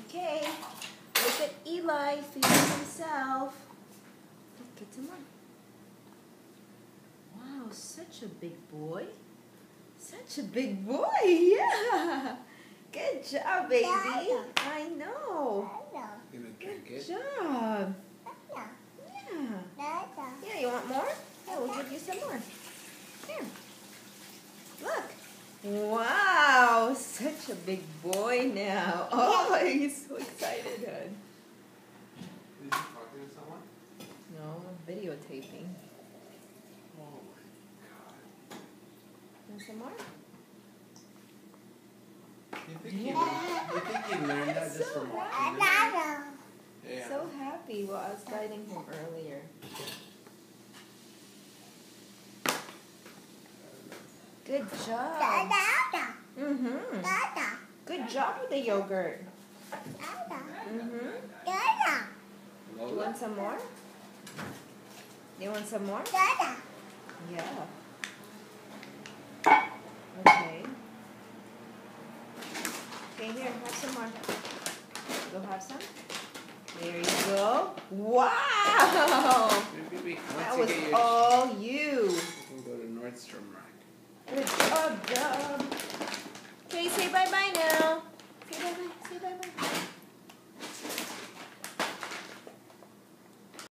Okay, look at Eli feeding himself. Get some more. Wow, such a big boy. Such a big boy, yeah. Good job, baby. I know. Good job. Yeah. Yeah, you want more? Yeah, we'll give you some more. Here. Look. Wow, such a big boy now. Oh, he's so excited, hon. Is he talking to someone? No, I'm videotaping. Oh my god. Want some more? You think he learned that just from watching him? Yeah. So happy. Well, I was guiding him earlier. Good job. Good job with the yogurt. You want some more? You want some more? Yeah. Okay. Okay, here, have some more. Go have some. There you go. Wow! That was all you. We'll go to Nordstrom Rack. Good job, Dub. Okay, say bye-bye now. Say bye-bye. Say bye-bye.